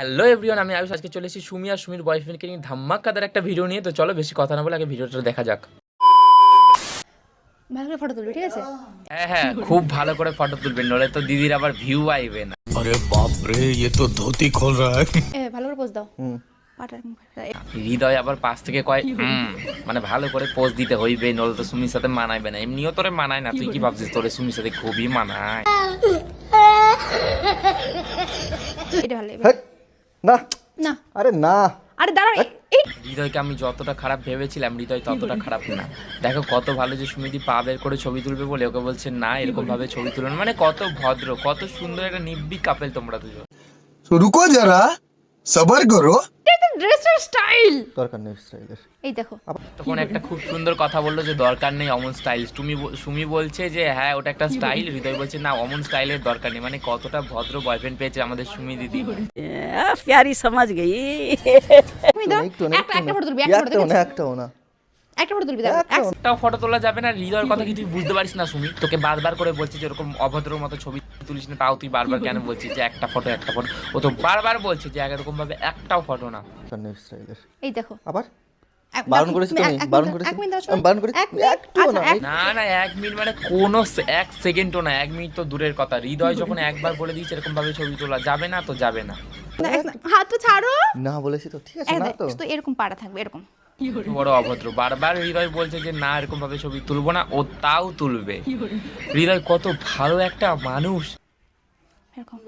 Hello everyone, আমি আয়ুষ। আজকে চলে এসেছি সুমি আর সুমির বয়ফ্রেন্ডকে নিয়ে ধামাকাদার একটা ভিডিও নিয়ে। তো চলো বেশি কথা না বলে আগে ভিডিওটা দেখা যাক। ভালো করে ফটো তুলবি, ঠিক আছে? হ্যাঁ, খুব ভালো করে ফটো তুলবেন, নলে তো দিদির আবার ভিউ আইবে না। अरे बाप रे, ये तो धोती खोल रहा है। ভালো করে পোজ দাও। হৃদয় আবার পাশ থেকে কয় মানে ভালো করে পোজ দিতে হইবে, নলে তো সুমির সাথে মানাইবে না। এমনিও তোরে মানায় না, তুই কি ভাবছিস তোরে সুমির সাথে খুবই মানায়? এটা ভালো না না। আরে না, আরে দাঁড়াও, এই হৃদয়কে আমি যতটা খারাপ ভেবেছিলাম, হৃদয় ততটা খারাপ না। দেখো কত ভালো যে সুমিদি পা বের করে ছবি তুলবে বলে ওকে বলছে না এরকম ভাবে ছবি তুলুন। মানে কত ভদ্র, কত সুন্দর একটা নির্ভীক কাপেল তোমরা দুজন। तो रुको जरा, सबर करो। এটা ড্রেসের স্টাইল দরকার নেই স্টাইলের। এই দেখো। তখন একটা খুব সুন্দর কথা বললো যে দরকার নেই অমন স্টাইল। সুমি বলছে যে হ্যাঁ ওটা একটা স্টাইল, হৃদয় বলছে না অমন স্টাইলের দরকার নেই। মানে কতটা ভদ্র বয়ফ্রেন্ড পেয়েছে আমাদের সুমি দিদি। प्यारी समझ गई। তুমি দাও, একটু না, একটা ফটো তুলবি, একটা ফটো তুলবি, একটাও না। একটা ফটো তুলবি, দাও। একটাও ফটো তোলা যাবে না। হৃদয়ের কথা কি তুই বুঝতে পারিস না সুমি? তোকে বারবার করে বলছি যে এরকম অভদ্র মতো ছবি তুলিস না, তাও তুই বারবার কেন বলছিস যে একটা ফটো? ও তো বারবার বলছে যে এরকম ভাবে একটাও ফটো না। দরকার নেই স্টাইলের। এই দেখো। আবার বারণ করেছি তুমি, বারণ করেছি। এক মিনিট দাও, আমি বারণ করেছি একটু না। না 1 মিনিট মানে কোনো 1 সেকেন্ডও না। 1 মিনিট তো দূরের কথা। হৃদয় যখন একবার বলে দিয়েছে এরকম ভাবে ছবি তোলা যাবে না, তো যাবে না। হাত তো ছাড়ো। না বলেছি তো, ঠিক আছে না তো। তো এরকম পাড়া থাকবে, এরকম। বড় অভদ্র। বারবার হৃদয় বলছে যে না এরকম ভাবে ছবি তুলবো না, ও তাও তুলবে। হৃদয় কত ভালো একটা মানুষ। এরকম।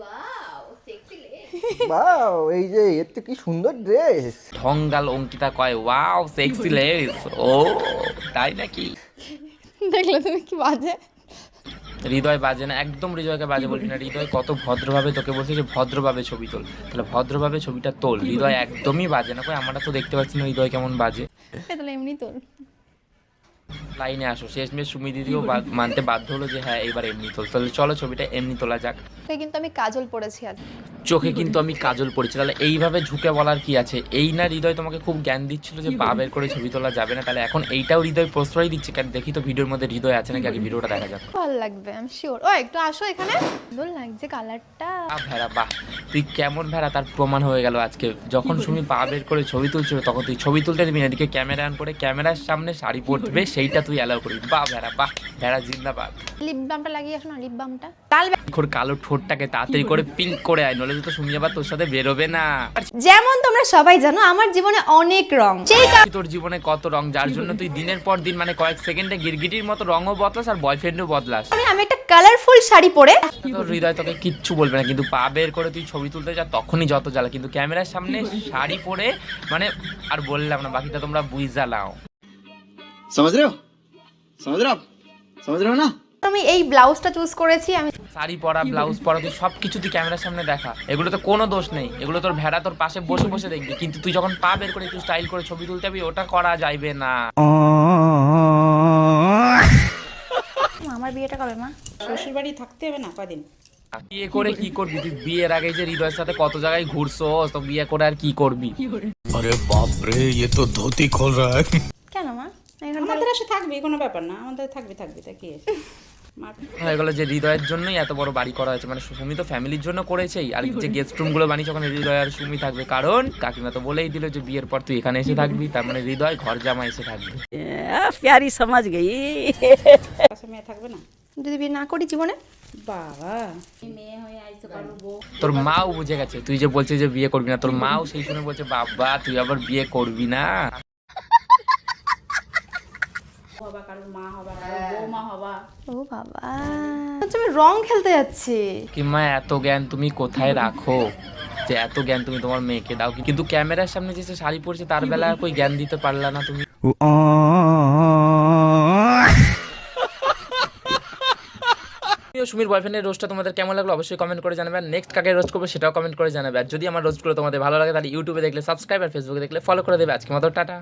বাও, এই যে এতে কি সুন্দর ড্রেস। ঢঙ্গাল অঙ্কিতা কয় ওয়াও সেক্সি লেস। ও তাই নাকি? দেখলে তুমি কি বাজে? হৃদয় বাজে না, একদম হৃদয়কে বাজে বলবি না। হৃদয় কত ভদ্রভাবে তোকে বলছে যে ভদ্রভাবে ছবি তোল, তাহলে ভদ্রভাবে ছবিটা তোল। হৃদয় একদমই বাজে না। কই আমরা তো দেখতে পাচ্ছি না হৃদয় কেমন বাজে। তাহলে এমনি তোল। লাইনে আসো। শেষমেশ সুমি দিদিও মানতে বাধ্য হলো যে হ্যাঁ এবার এমনি তোল। তাহলে চলো ছবিটা এমনি তোলা যাক। কিন্তু আমি কাজল পরেছি আজ। চোখে কিন্তু আমি কাজল পড়েছি, তাহলে এইভাবে ঝুঁকে বলার কি আছে? এই না হৃদয় তোমাকে খুব জ্ঞান দিচ্ছিল যে পা বের করে ছবি তোলা যাবে না, তাহলে এখন এইটাও হৃদয় প্রশ্রয় দিচ্ছে কেন? দেখি তো ভিডিওর মধ্যে হৃদয় আছে নাকি, আগে ভিডিওটা দেখা যাক। ভালো লাগবে, আমি শিওর। ও একটু আসো এখানে। সুন্দর লাগছে কালারটা। ভেড়া বাহ, তুই কেমন ভেড়া তার প্রমাণ হয়ে গেল আজকে। যখন সুমি পা বের করে ছবি তুলছিল তখন তুই ছবি তুলতে দিবি না, এদিকে ক্যামেরা অন করে ক্যামেরার সামনে শাড়ি পরবে সেইটা তুই অ্যালাউ করবি। বাহ ভেড়া, বাহ ভেড়া জিন্দাবাদ। লিপ বামটা লাগিয়ে আসো না, লিপ বামটা। তাল তোর কালো ঠোঁটটাকে তাড়াতাড়ি করে পিঙ্ক করে আয়, নলে তো সুমি আবার তোর সাথে বেরোবে না। যেমন তোমরা সবাই জানো আমার জীবনে অনেক রং, সেই তোর জীবনে কত রং, যার জন্য তুই দিনের পর দিন মানে কয়েক সেকেন্ডে গিরগিটির মতো রঙও বদলাস আর বয়ফ্রেন্ডও বদলাস। কারণে আমি একটা কালারফুল শাড়ি পরে। তোর হৃদয় তোকে কিচ্ছু বলবে না, কিন্তু পা বের করে তুই ছবি তুলতে যা তখনই যত জ্বালা। কিন্তু ক্যামেরার সামনে শাড়ি পরে মানে আর বললাম না, বাকিটা তোমরা বুঝা লাও। समझ रहे हो, समझ रहे हो आप, समझ रहे हो ना? আমি এই ব্লাউজটা চুজ করেছি। আমি শাড়ি পরা, ব্লাউজ পরা, তুই সবকিছু তুই ক্যামেরার সামনে দেখা। এগুলো তো কোনো দোষ নেই, এগুলো তোর ভেড়া তোর পাশে বসে বসে দেখবি। কিন্তু তুই যখন পা বের করে একটু স্টাইল করে ছবি তুলতে যাবি, ওটা করা যাইবে না। আমার বিয়েটা কবে মা? শ্বশুর বাড়ি থাকতে হবে না কদিন? বিয়ে করে কি করবি তুই? বিয়ের আগে যে হৃদয়ের সাথে কত জায়গায় ঘুরছো, তো বিয়ে করে আর কি করবি? अरे बाप रे, ये तो धोती खोल रहा है। কেন মা? আমাদের আসে থাকবে, কোনো ব্যাপার না, আমাদের থাকবে তা কি আছে? হয়ে গেলো যে হৃদয়ের জন্যই এত বড় বাড়ি করা হয়েছে। মানে সুমি তো ফ্যামিলির জন্য করেছেই, আর যে গেস্ট রুম গুলো বানিয়েছে ওখানে হৃদয় আর সুমি থাকবে। কারণ কাকিমা তো বলেই দিল যে বিয়ের পর তুই এখানে এসে থাকবি, তার মানে হৃদয় ঘর জামা এসে থাকবে। प्यारी समझ गई। পাশে মেয়ে থাকবে না? যদি বিয়ে না করি জীবনে? বাবা, তোর মাও বুঝে গেছে তুই যে বলছিস যে বিয়ে করবি না। তোর মাও সেই শুনে বলছে বাবা তুই আবার বিয়ে করবি না। হবা কারোর মা হবা, কারোর বৌমা হবা। ও বাবা, আচ্ছা আমি রং খেলতে যাচ্ছি। কিংবা এত জ্ঞান তুমি কোথায় রাখো যে এত জ্ঞান তুমি তোমার মেয়েকে দাও? কিন্তু ক্যামেরার সামনে যে শাড়ি পরছে তার বেলা কই জ্ঞান দিতে পারলা না তুমি? সুমির বয়ফ্রেন্ডের রোস্টটা তোমাদের কেমন লাগলো অবশ্যই কমেন্ট করে জানাবে। আর নেক্সট কাকে রোস্ট করবো সেটাও কমেন্ট করে জানাবে। আর যদি আমার রোস্টগুলো তোমাদের ভালো লাগে তাহলে ইউটিউবে দেখলে সাবস্ক্রাইব আর ফেসবুকে দেখলে ফলো করে দেবে। আজকে মতো টাটা।